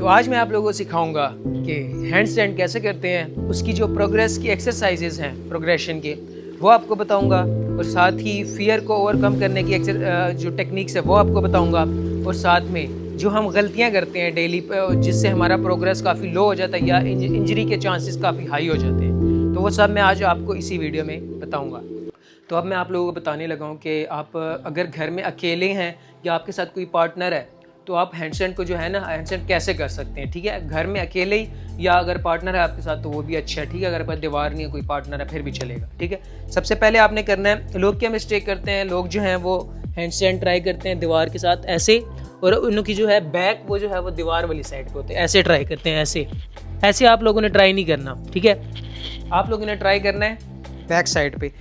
तो आज मैं आप लोगों को सिखाऊंगा कि हैंड स्टैंड कैसे करते हैं, उसकी जो प्रोग्रेस की एक्सरसाइजेज हैं प्रोग्रेशन के वो आपको बताऊंगा, और साथ ही फियर को ओवरकम करने की जो टेक्निक्स है वो आपको बताऊंगा, और साथ में जो हम गलतियां करते हैं डेली जिससे हमारा प्रोग्रेस काफ़ी लो हो जाता है या इंजरी के चांसेस काफ़ी हाई हो जाते हैं, तो वो सब मैं आज आपको इसी वीडियो में बताऊँगा। तो अब मैं आप लोगों को बताने लगा हूँ कि आप अगर घर में अकेले हैं या आपके साथ कोई पार्टनर है तो आप हैंडस्टैंड को जो है ना हैंडस्टैंड कैसे कर सकते हैं। ठीक है, घर में अकेले ही या अगर पार्टनर है आपके साथ तो वो भी अच्छा है। ठीक है, अगर आपके पास दीवार नहीं है, कोई पार्टनर है फिर भी चलेगा। ठीक है, सबसे पहले आपने करना है, लोग क्या मिस्टेक करते हैं, लोग जो हैं वो हैंडस्टैंड ट्राई करते हैं दीवार के साथ ऐसे, और उनकी जो है बैक वो जो है वो दीवार वाली साइड पे होते हैं, ऐसे ट्राई करते हैं, ऐसे आप लोगों ने ट्राई नहीं करना। ठीक है, आप लोगों ने ट्राई करना है बैक साइड पे।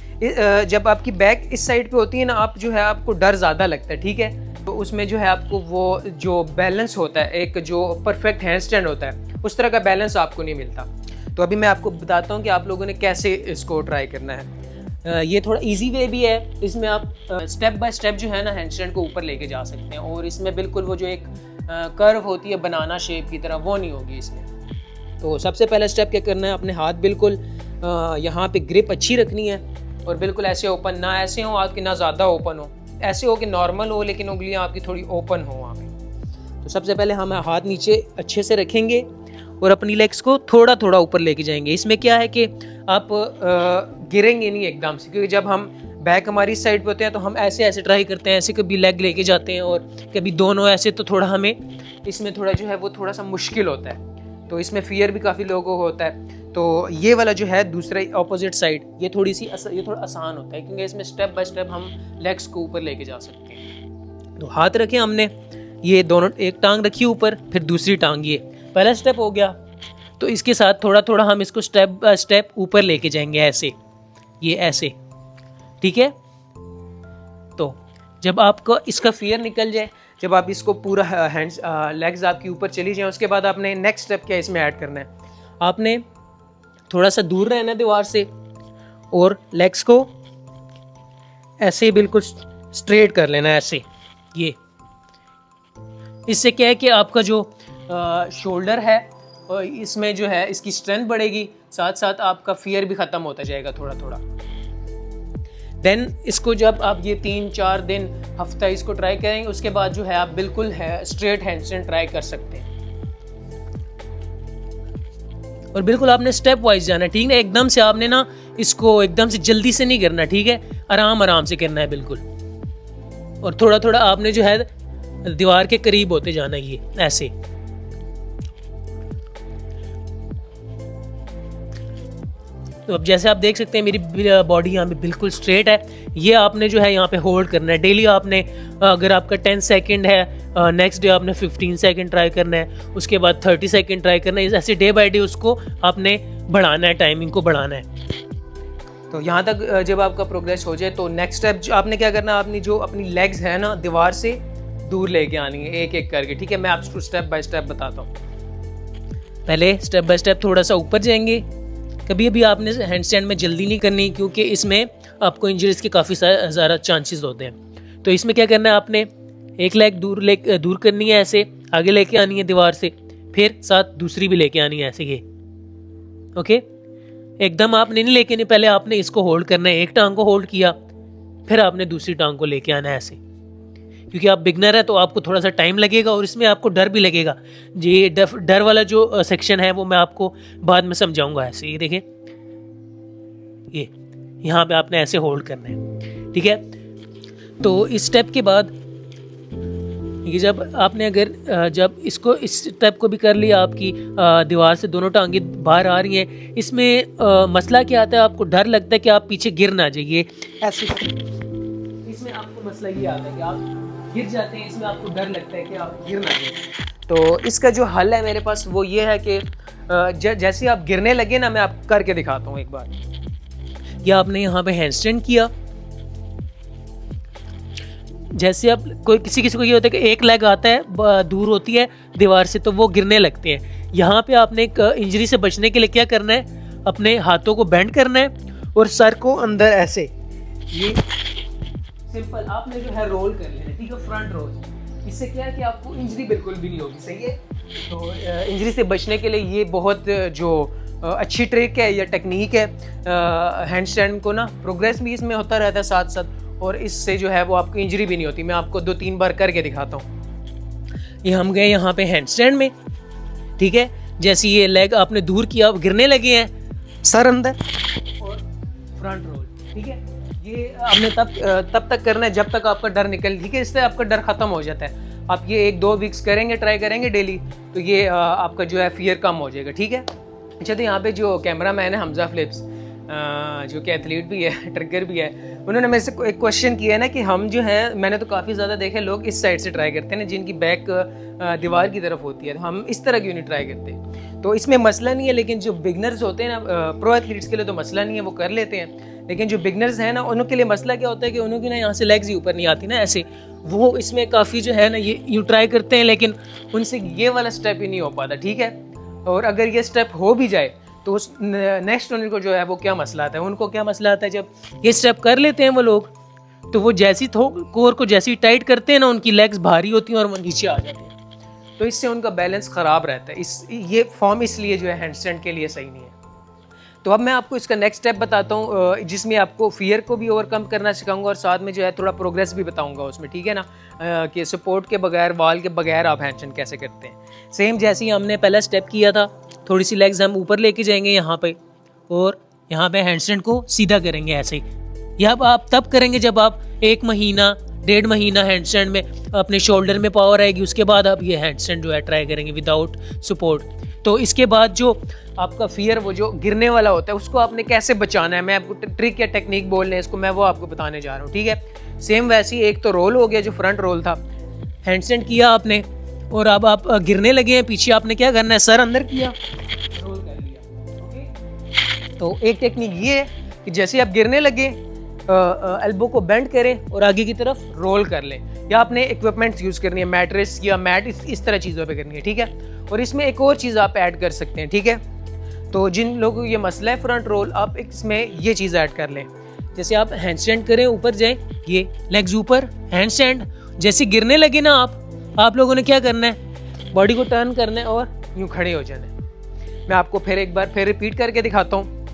जब आपकी बैक इस साइड पे होती है ना, आप जो है आपको डर ज़्यादा लगता है। ठीक है, तो उसमें जो है आपको वो जो बैलेंस होता है, एक जो परफेक्ट हैंड स्टैंड होता है, उस तरह का बैलेंस आपको नहीं मिलता। तो अभी मैं आपको बताता हूँ कि आप लोगों ने कैसे इसको ट्राई करना है। ये थोड़ा इजी वे भी है, इसमें आप स्टेप बाय स्टेप जो है ना हैंड स्टैंड को ऊपर लेके जा सकते हैं, और इसमें बिल्कुल वो जो एक कर्व होती है बनाना शेप की तरह वो नहीं होगी इसमें। तो सबसे पहला स्टेप क्या करना है, अपने हाथ बिल्कुल यहाँ पे ग्रिप अच्छी रखनी है, और बिल्कुल ऐसे ओपन ना ऐसे हो आपके, ना ज़्यादा ओपन हो, ऐसे हो कि नॉर्मल हो लेकिन उंगलियां आपकी थोड़ी ओपन हो वहाँ पे। तो सबसे पहले हम हाथ नीचे अच्छे से रखेंगे और अपनी लेग्स को थोड़ा थोड़ा ऊपर लेके जाएंगे। इसमें क्या है कि आप गिरेंगे नहीं एकदम से, क्योंकि जब हम बैक हमारी साइड पे होते हैं तो हम ऐसे ऐसे ट्राई करते हैं, ऐसे कभी लेग लेके जाते हैं और कभी दोनों ऐसे, तो थोड़ा हमें इसमें थोड़ा जो है वो थोड़ा सा मुश्किल होता है। तो इसमें फियर भी काफ़ी लोगों को होता है। तो ये वाला जो है दूसरा ऑपोजिट साइड, ये थोड़ा आसान होता है, क्योंकि इसमें स्टेप बाय स्टेप हम लेग्स को ऊपर लेके जा सकते हैं। तो हाथ रखे हमने, ये दोनों, एक टांग रखी ऊपर, फिर दूसरी टांग, ये पहला स्टेप हो गया। तो इसके साथ थोड़ा थोड़ा हम इसको स्टेप बाय स्टेप ऊपर लेके जाएंगे, ऐसे, ये ऐसे। ठीक है, तो जब आपको इसका फियर निकल जाए, जब आप इसको पूरा हैंड्स लेग्स आपकी ऊपर चली जाए, उसके बाद आपने नेक्स्ट स्टेप क्या इसमें ऐड करना है, आपने थोड़ा सा दूर रहना है दीवार से, और लेग्स को ऐसे बिल्कुल स्ट्रेट कर लेना है, ऐसे। ये इससे क्या है कि आपका जो शोल्डर है और इसमें जो है इसकी स्ट्रेंथ बढ़ेगी, साथ साथ आपका फियर भी ख़त्म होता जाएगा थोड़ा थोड़ा। देन इसको जब आप ये 3-4 दिन हफ्ता इसको ट्राई करेंगे, उसके बाद जो है आप बिल्कुल स्ट्रेट हैंडस्टैंड ट्राई कर सकते हैं। और बिल्कुल आपने स्टेप वाइज जाना है। ठीक है, एकदम से आपने ना इसको एकदम से जल्दी से नहीं करना। ठीक है, आराम आराम से करना है बिल्कुल, और थोड़ा थोड़ा आपने जो है दीवार के करीब होते जाना है, ये ऐसे। तो अब जैसे आप देख सकते हैं मेरी बॉडी यहाँ पे बिल्कुल स्ट्रेट है। ये आपने जो है यहाँ पे होल्ड करना है डेली। आपने अगर आपका 10 सेकंड है, नेक्स्ट डे आपने 15 सेकंड ट्राई करना है, उसके बाद 30 सेकंड ट्राई करना है, ऐसे डे बाय डे उसको आपने बढ़ाना है, टाइमिंग को बढ़ाना है। तो यहाँ तक जब आपका प्रोग्रेस हो जाए तो नेक्स्ट स्टेप आपने क्या करना है, आपने जो अपनी लेग्स है ना दीवार से दूर लेके आनी है, एक एक करके। ठीक है, मैं आपको स्टेप बाय स्टेप बताता हूँ। पहले स्टेप बाय स्टेप थोड़ा सा ऊपर जाएंगे। कभी भी आपने हैंड स्टैंड में जल्दी नहीं करनी, क्योंकि इसमें आपको इंजरीज के काफ़ी ज़्यादा चांसेस होते हैं। तो इसमें क्या करना है, आपने एक लेग दूर करनी है, ऐसे आगे लेके आनी है दीवार से, फिर साथ दूसरी भी लेके आनी है, ऐसे। ये ओके, एकदम आपने नहीं लेके नहीं, पहले आपने इसको होल्ड करना है, एक टांग को होल्ड किया, फिर आपने दूसरी टांग को लेके आना है, ऐसे। क्योंकि आप बिगनर है तो आपको थोड़ा सा टाइम लगेगा, और इसमें आपको डर भी लगेगा। ये डर वाला जो सेक्शन है वो मैं आपको बाद में समझाऊंगा। ऐसे ये देखें, ये यहाँ पे आपने ऐसे होल्ड करना है। ठीक है, तो इस स्टेप के बाद ये जब आपने जब इसको इस स्टेप को भी कर लिया, आपकी दीवार से दोनों टांगे बाहर आ रही हैं, इसमें मसला क्या आता है, आपको डर लगता है कि आप पीछे गिर ना जाइए, ऐसे। इसमें आपको मसला ये आता है कि आप गिर जाते हैं, इसमें आपको डर लगता है कि आप गिर ना जाए। तो इसका जो हल है मेरे पास वो ये है कि जैसे आप गिरने लगे ना, मैं आप करके दिखाता हूँ एक बार। या आपने यहाँ पे हैंडस्टैंड किया, जैसे आप किसी को ये होता है कि एक लेग आता है दूर होती है दीवार से, तो वो गिरने लगते हैं। यहाँ पे आपने एक इंजरी से बचने के लिए क्या करना है, अपने हाथों को बेंड करना है और सर को अंदर ऐसे, ये सिंपल आपने जो है रोल कर लेना। ठीक है, फ्रंट रोल। इससे क्या है कि आपको इंजरी बिल्कुल भी नहीं होगी। सही है, तो इंजरी से बचने के लिए ये बहुत जो अच्छी ट्रिक है या टेक्निक है हैंड स्टैंड को ना, प्रोग्रेस भी इसमें होता रहता है साथ साथ, और इससे जो है वो आपको इंजरी भी नहीं होती। मैं आपको 2-3 बार करके दिखाता हूँ। ये हम गए यहाँ पे हैंड स्टैंड में, ठीक है। जैसे ये लेग आपने दूर किया, आप गिरने लगे हैं, सर अंदर और फ्रंट रोल, ठीक है। ये आपने तब तक करना है जब तक आपका डर निकल, ठीक है। इससे आपका डर खत्म हो जाता है। आप ये 1-2 वीक्स करेंगे, ट्राई करेंगे डेली, तो ये आपका जो है फियर कम हो जाएगा, ठीक है। अच्छा, तो यहाँ पे जो कैमरा मैन है हमजा फिलिप्स, जो कि एथलीट भी है, ट्रिगर भी है, उन्होंने मेरे से एक क्वेश्चन किया है ना कि हम जो है, मैंने तो काफ़ी ज़्यादा देखे लोग इस साइड से ट्राई करते हैं ना, जिनकी बैक दीवार की तरफ होती है, हम इस तरह क्यों नहीं ट्राई करते। तो इसमें मसला नहीं है, लेकिन जो बिगनर्स होते हैं ना, प्रो एथलीट्स के लिए तो मसला नहीं है, वो कर लेते हैं। लेकिन जो बिगनर्स हैं ना, उनके लिए मसला क्या होता है कि उनकी ना यहाँ से लेग्स ही ऊपर नहीं आती ना ऐसे, वो इसमें काफ़ी जो है ना ये यूँ ट्राई करते हैं, लेकिन उनसे ये वाला स्टेप ही नहीं हो पाता, ठीक है। और अगर ये स्टेप हो भी जाए तो उस नेक्स्ट उनको जो है वो क्या मसला आता है, उनको क्या मसला आता है, जब ये स्टेप कर लेते हैं वो लोग, तो वो जैसी कोर को जैसी टाइट करते हैं ना, उनकी लेग्स भारी होती हैं और वो नीचे आ जाती हैं, तो इससे उनका बैलेंस ख़राब रहता है। ये फॉर्म इसलिए जो है हैंडस्टैंड के लिए सही नहीं है। तो अब मैं आपको इसका नेक्स्ट स्टेप बताता हूँ, जिसमें आपको फियर को भी ओवरकम करना सिखाऊंगा और साथ में जो है थोड़ा प्रोग्रेस भी बताऊंगा उसमें, ठीक है ना, कि सपोर्ट के बगैर, वॉल के बगैर आप हैंडस्टैंड कैसे करते हैं। सेम जैसे ही हमने पहला स्टेप किया था, थोड़ी सी लेग्स हम ऊपर लेके जाएंगे यहाँ पे, और यहाँ पे हैंडस्टैंड को सीधा करेंगे ऐसे। यह आप तब करेंगे जब आप 1 महीना 1.5 महीना हैंडस्टैंड में अपने शोल्डर में पावर आएगी, उसके बाद आप ये हैंडस्टैंड जो है ट्राई करेंगे विदाउट सपोर्ट। तो इसके बाद जो आपका फियर, वो जो गिरने वाला होता है, उसको आपने कैसे बचाना है, मैं आपको ट्रिक या टेक्निक बोल रहे हैं इसको, मैं वो आपको बताने जा रहा हूँ, ठीक है। सेम वैसे ही एक तो रोल हो गया, जो फ्रंट रोल था, हैंडस्टैंड किया आपने, और अब आप गिरने लगे हैं, पीछे आपने क्या करना है, सर अंदर किया, रोल कर लिया, ओके। तो एक टेक्निक ये है कि जैसे आप गिरने लगे, एल्बो को बेंड करें और आगे की तरफ रोल कर लें, या आपने इक्विपमेंट्स यूज़ करनी है, मैट्रेस या मैट, इस तरह चीज़ों पे करनी है, ठीक है। और इसमें एक और चीज़ आप ऐड कर सकते हैं, ठीक है। तो जिन लोगों को ये मसला है फ्रंट रोल, आप इसमें ये चीज़ ऐड कर लें। जैसे आप हैंडस्टैंड करें, ऊपर जाएं, ये लेग्स ऊपर, हैंडस्टैंड, जैसे गिरने लगे ना आप लोगों ने क्या करना है, बॉडी को टर्न करना है और यूँ खड़े हो जाना है। मैं आपको फिर एक बार फिर रिपीट करके दिखाता हूँ।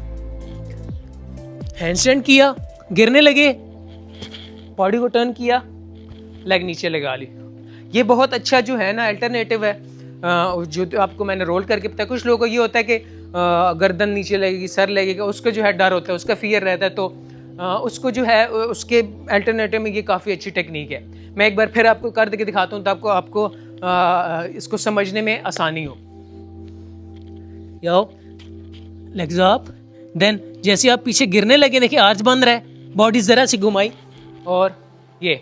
हैंडस्टैंड किया, गिरने लगे, बॉडी को टर्न किया, लेग नीचे लगा ली। ये बहुत अच्छा जो है ना अल्टरनेटिव है, जो आपको मैंने रोल करके बताया। कुछ लोगों को ये होता है कि गर्दन नीचे लगेगी, सर लगेगा, उसका जो है डर होता है, उसका फियर रहता है, तो उसको जो है उसके अल्टरनेटिव में ये काफ़ी अच्छी टेक्निक है। मैं एक बार फिर आपको कर के दिखाता हूँ, तो आपको इसको समझने में आसानी हो। यो लेग्स अप, देन जैसे आप पीछे गिरने लगे, देखिए आर्च बंद रहा है, बॉडी ज़रा सी घुमाई, और ये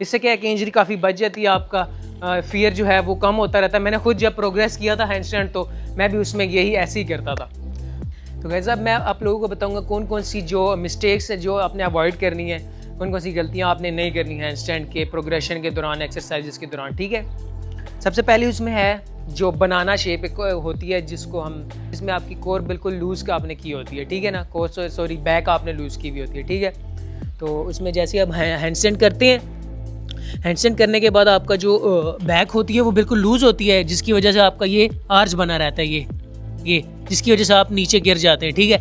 इससे क्या है कि इंजरी काफ़ी बच जाती है, आपका फियर जो है वो कम होता रहता है। मैंने खुद जब प्रोग्रेस किया था हैंडस्टैंड, तो मैं भी उसमें यही ऐसे ही करता था। तो गाइस, अब मैं आप लोगों को बताऊंगा कौन कौन सी जो मिस्टेक्स है जो आपने अवॉइड करनी है, कौन कौन सी गलतियां आपने नहीं करनी है हैंडस्टैंड के प्रोग्रेशन के दौरान, एक्सरसाइजेस के दौरान, ठीक है। सबसे पहले उसमें है जो बनाना शेप होती है, जिसको हम, इसमें आपकी कोर बिल्कुल लूज़ का आपने की होती है, ठीक है ना, कोर सॉरी बैक आपने लूज़ की हुई होती है, ठीक है। तो उसमें जैसे अब हैंडस्टैंड करते हैं, हैंडस्टैंड करने के बाद आपका जो बैक होती है वो बिल्कुल लूज़ होती है, जिसकी वजह से आपका ये आर्च बना रहता है, ये जिसकी वजह से आप नीचे गिर जाते हैं, ठीक है।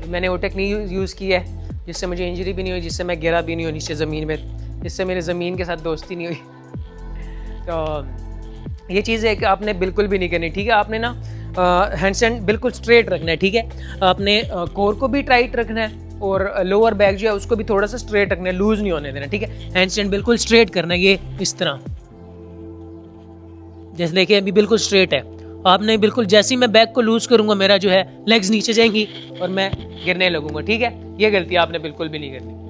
मैंने वो टेक्निक यूज़ की है जिससे मुझे इंजरी भी नहीं हुई, जिससे मैं गिरा भी नहीं हूँ नीचे ज़मीन में, जिससे मेरे ज़मीन के साथ दोस्ती नहीं हुई। तो ये चीज़ है कि आपने बिल्कुल भी नहीं करनी, ठीक है। आपने ना हैंडस्टैंड बिल्कुल स्ट्रेट रखना है, ठीक है। आपने कोर को भी टाइट रखना है और लोअर बैक जो है उसको भी थोड़ा सा स्ट्रेट रखना है, लूज नहीं होने देना, ठीक है। हैंडस्टैंड बिल्कुल स्ट्रेट करना है, ये इस तरह, जैसे देखिए अभी बिल्कुल स्ट्रेट है। आपने बिल्कुल जैसे ही मैं बैक को लूज करूंगा, मेरा जो है लेग्स नीचे जाएंगी और मैं गिरने लगूंगा, ठीक है। ये गलती आपने बिल्कुल भी नहीं करनी।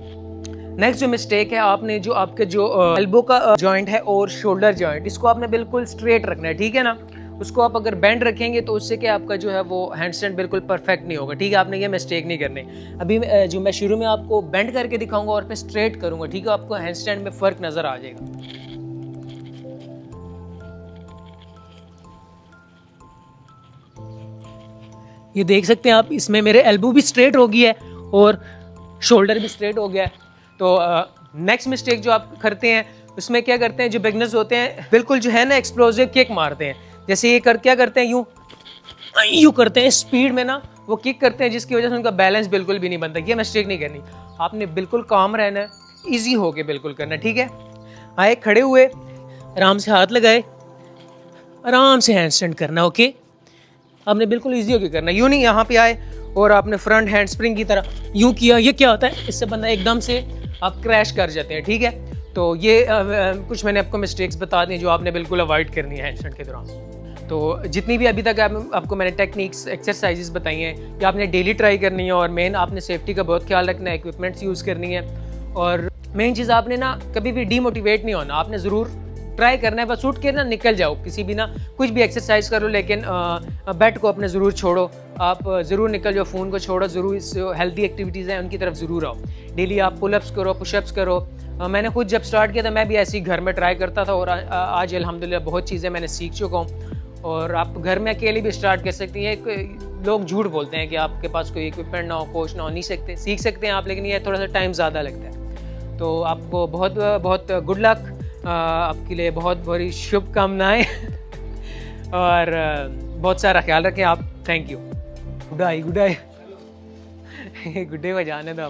नेक्स्ट जो मिस्टेक है, आपने जो आपके जो एल्बो का जॉइंट है और शोल्डर जॉइंट, इसको आपने बिल्कुल स्ट्रेट रखना है, ठीक है ना। उसको आप अगर बेंड रखेंगे तो उससे क्या आपका जो है वो हैंडस्टैंड बिल्कुल परफेक्ट नहीं होगा, ठीक है। आपने ये मिस्टेक नहीं करनी। अभी जो मैं शुरू में आपको बेंड करके दिखाऊंगा और फिर स्ट्रेट करूंगा, ठीक है। आपको हैंडस्टैंड में फ़र्क नज़र आ जाएगा। ये देख सकते हैं आप, इसमें मेरे एल्बो भी स्ट्रेट हो गई है और शोल्डर भी स्ट्रेट हो गया है। तो नेक्स्ट मिस्टेक जो आप करते हैं उसमें क्या करते हैं जो बिगनर्स होते हैं, बिल्कुल जो है ना एक्सप्लोसिव किक मारते हैं। जैसे ये क्या करते हैं, यूं करते हैं स्पीड में ना, वो किक करते हैं जिसकी वजह से उनका बैलेंस बिल्कुल भी नहीं बनता। ये मिस्टेक नहीं करनी, आपने बिल्कुल काम रहना है, ईजी होके बिल्कुल करना, ठीक है। आए, खड़े हुए, आराम से हाथ लगाए, आराम से हैंड स्टैंड करना, ओके। आपने बिल्कुल ईजी होके करना, यूँ नहीं यहाँ पे आए और आपने फ्रंट हैंड स्प्रिंग की तरह यूँ किया। ये क्या होता है, इससे बंदा एकदम से आप क्रैश कर जाते हैं, ठीक है। तो ये कुछ मैंने आपको मिस्टेक्स बता दी जो आपने बिल्कुल अवॉइड करनी है हैंडस्टैंड के दौरान। तो जितनी भी अभी तक आपको मैंने टेक्निक्स, एक्सरसाइजेस बताई हैं, ये आपने डेली ट्राई करनी है। और मेन आपने सेफ्टी का बहुत ख्याल रखना है, इक्विपमेंट्स यूज़ करनी है। और मेन चीज़ आपने ना कभी भी डीमोटिवेट नहीं होना, आपने ज़रूर ट्राई करना है, बस उठ के ना निकल जाओ, किसी भी ना कुछ भी एक्सरसाइज करो, लेकिन बेड को अपने ज़रूर छोड़ो, आप ज़रूर निकल जाओ, फ़ोन को छोड़ो, ज़रूर इस हेल्दी एक्टिविटीज़ हैं उनकी तरफ ज़रूर आओ। डेली आप पुलअप्स करो, पुशअप्स करो। मैंने खुद जब स्टार्ट किया था मैं भी ऐसे ही घर में ट्राई करता था, और आज अल्हम्दुलिल्लाह बहुत चीज़ें मैंने सीख चुका हूँ। और आप घर में अकेले भी स्टार्ट कर सकती हैं। लोग झूठ बोलते हैं कि आपके पास कोई इक्विपमेंट ना हो, कोच ना हो, नहीं सीख सकते हैं आप, लेकिन ये थोड़ा सा टाइम ज़्यादा लगता है। तो आपको बहुत बहुत गुड लक, आपके लिए बहुत बड़ी शुभकामनाएं और बहुत सारा ख्याल रखें आप। Thank you. गुड डे को जाने दो।